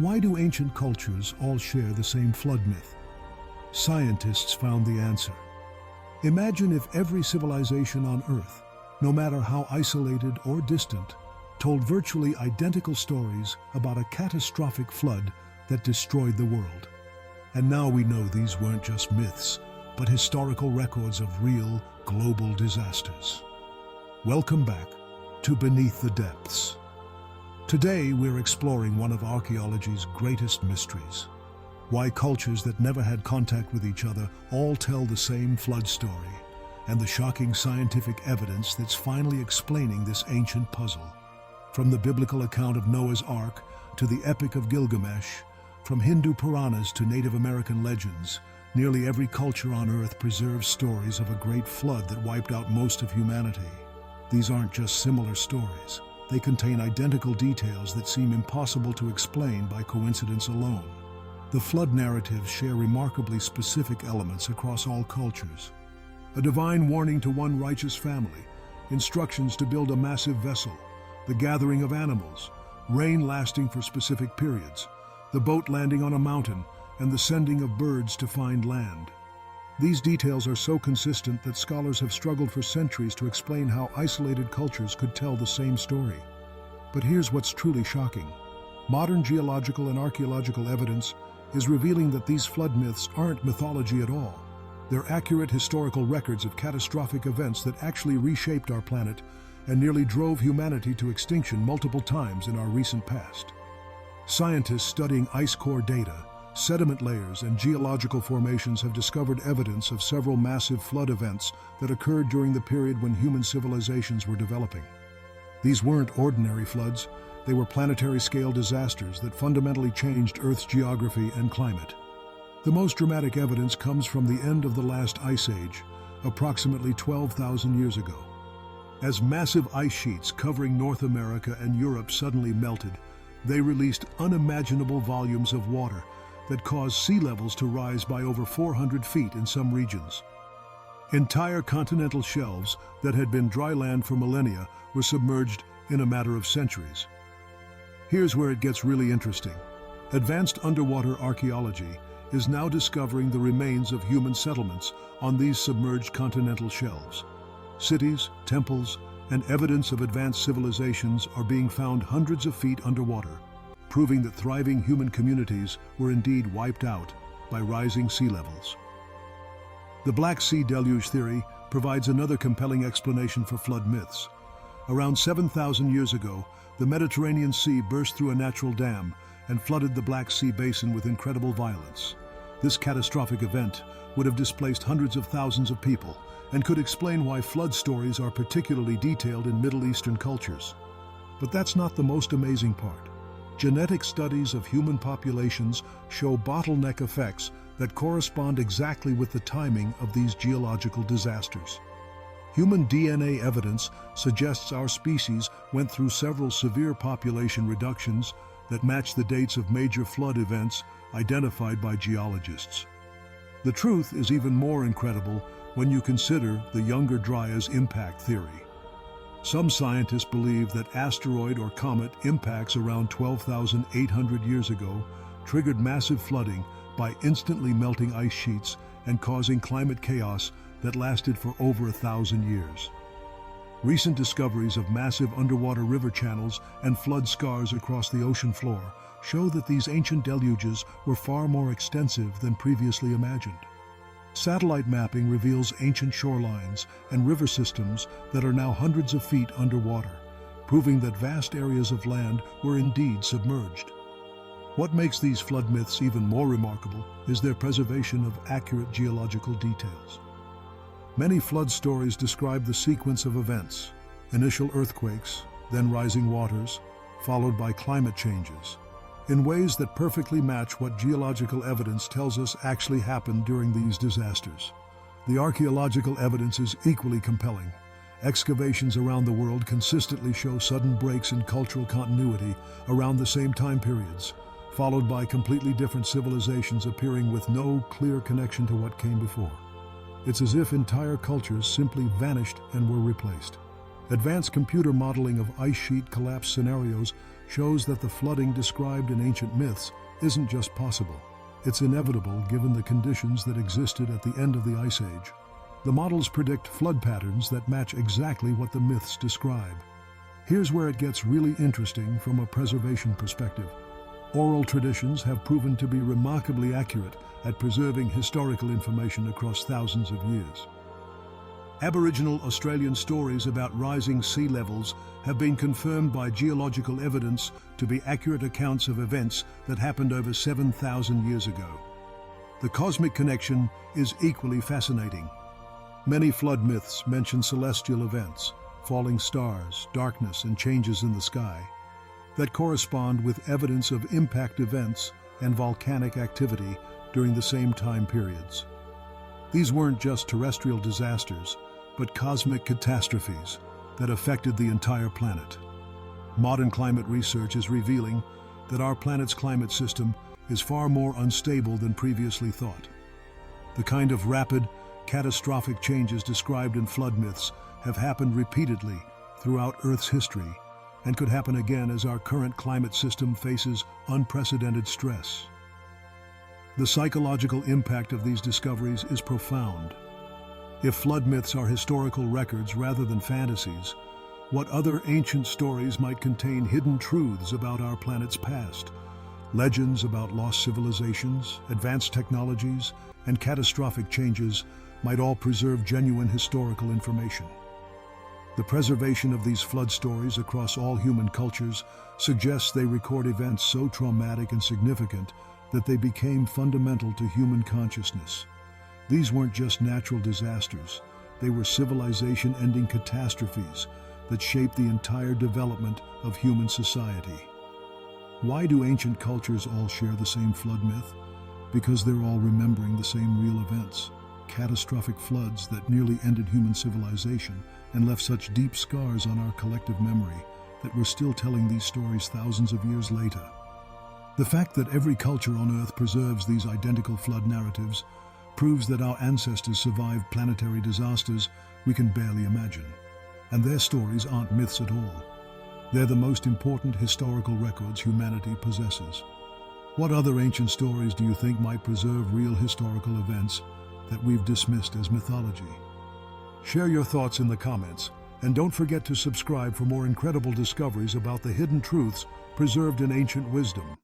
Why do ancient cultures all share the same flood myth? Scientists found the answer. Imagine if every civilization on Earth, no matter how isolated or distant, told virtually identical stories about a catastrophic flood that destroyed the world. And now we know these weren't just myths, but historical records of real, global disasters. Welcome back to Beneath the Depths. Today we're exploring one of archaeology's greatest mysteries. Why cultures that never had contact with each other all tell the same flood story, and the shocking scientific evidence that's finally explaining this ancient puzzle. From the biblical account of Noah's Ark to the Epic of Gilgamesh, from Hindu Puranas to Native American legends, nearly every culture on Earth preserves stories of a great flood that wiped out most of humanity. These aren't just similar stories. They contain identical details that seem impossible to explain by coincidence alone. The flood narratives share remarkably specific elements across all cultures. A divine warning to one righteous family, instructions to build a massive vessel, the gathering of animals, rain lasting for specific periods, the boat landing on a mountain, and the sending of birds to find land. These details are so consistent that scholars have struggled for centuries to explain how isolated cultures could tell the same story. But here's what's truly shocking. Modern geological and archaeological evidence is revealing that these flood myths aren't mythology at all. They're accurate historical records of catastrophic events that actually reshaped our planet and nearly drove humanity to extinction multiple times in our recent past. Scientists studying ice core data, sediment layers, and geological formations have discovered evidence of several massive flood events that occurred during the period when human civilizations were developing. These weren't ordinary floods, they were planetary-scale disasters that fundamentally changed Earth's geography and climate. The most dramatic evidence comes from the end of the last ice age, approximately 12,000 years ago. As massive ice sheets covering North America and Europe suddenly melted, they released unimaginable volumes of water that caused sea levels to rise by over 400 feet in some regions. Entire continental shelves that had been dry land for millennia were submerged in a matter of centuries. Here's where it gets really interesting. Advanced underwater archaeology is now discovering the remains of human settlements on these submerged continental shelves. Cities, temples, and evidence of advanced civilizations are being found hundreds of feet underwater, proving that thriving human communities were indeed wiped out by rising sea levels. The Black Sea Deluge theory provides another compelling explanation for flood myths. Around 7,000 years ago, the Mediterranean Sea burst through a natural dam and flooded the Black Sea basin with incredible violence. This catastrophic event would have displaced hundreds of thousands of people and could explain why flood stories are particularly detailed in Middle Eastern cultures. But that's not the most amazing part. Genetic studies of human populations show bottleneck effects that correspond exactly with the timing of these geological disasters. Human DNA evidence suggests our species went through several severe population reductions that match the dates of major flood events identified by geologists. The truth is even more incredible when you consider the Younger Dryas impact theory. Some scientists believe that asteroid or comet impacts around 12,800 years ago triggered massive flooding by instantly melting ice sheets and causing climate chaos that lasted for over 1,000 years. Recent discoveries of massive underwater river channels and flood scars across the ocean floor show that these ancient deluges were far more extensive than previously imagined. Satellite mapping reveals ancient shorelines and river systems that are now hundreds of feet underwater, proving that vast areas of land were indeed submerged. What makes these flood myths even more remarkable is their preservation of accurate geological details. Many flood stories describe the sequence of events: initial earthquakes, then rising waters, followed by climate changes, in ways that perfectly match what geological evidence tells us actually happened during these disasters. The archaeological evidence is equally compelling. Excavations around the world consistently show sudden breaks in cultural continuity around the same time periods, followed by completely different civilizations appearing with no clear connection to what came before. It's as if entire cultures simply vanished and were replaced. Advanced computer modeling of ice sheet collapse scenarios shows that the flooding described in ancient myths isn't just possible. It's inevitable given the conditions that existed at the end of the Ice Age. The models predict flood patterns that match exactly what the myths describe. Here's where it gets really interesting from a preservation perspective. Oral traditions have proven to be remarkably accurate at preserving historical information across thousands of years. Aboriginal Australian stories about rising sea levels have been confirmed by geological evidence to be accurate accounts of events that happened over 7,000 years ago. The cosmic connection is equally fascinating. Many flood myths mention celestial events, falling stars, darkness, and changes in the sky, that correspond with evidence of impact events and volcanic activity during the same time periods. These weren't just terrestrial disasters, but cosmic catastrophes that affected the entire planet. Modern climate research is revealing that our planet's climate system is far more unstable than previously thought. The kind of rapid, catastrophic changes described in flood myths have happened repeatedly throughout Earth's history and could happen again as our current climate system faces unprecedented stress. The psychological impact of these discoveries is profound. If flood myths are historical records rather than fantasies, what other ancient stories might contain hidden truths about our planet's past? Legends about lost civilizations, advanced technologies, and catastrophic changes might all preserve genuine historical information. The preservation of these flood stories across all human cultures suggests they record events so traumatic and significant that they became fundamental to human consciousness. These weren't just natural disasters, they were civilization-ending catastrophes that shaped the entire development of human society. Why do ancient cultures all share the same flood myth? Because they're all remembering the same real events, catastrophic floods that nearly ended human civilization and left such deep scars on our collective memory that we're still telling these stories thousands of years later. The fact that every culture on Earth preserves these identical flood narratives proves that our ancestors survived planetary disasters we can barely imagine. And their stories aren't myths at all. They're the most important historical records humanity possesses. What other ancient stories do you think might preserve real historical events that we've dismissed as mythology? Share your thoughts in the comments, and don't forget to subscribe for more incredible discoveries about the hidden truths preserved in ancient wisdom.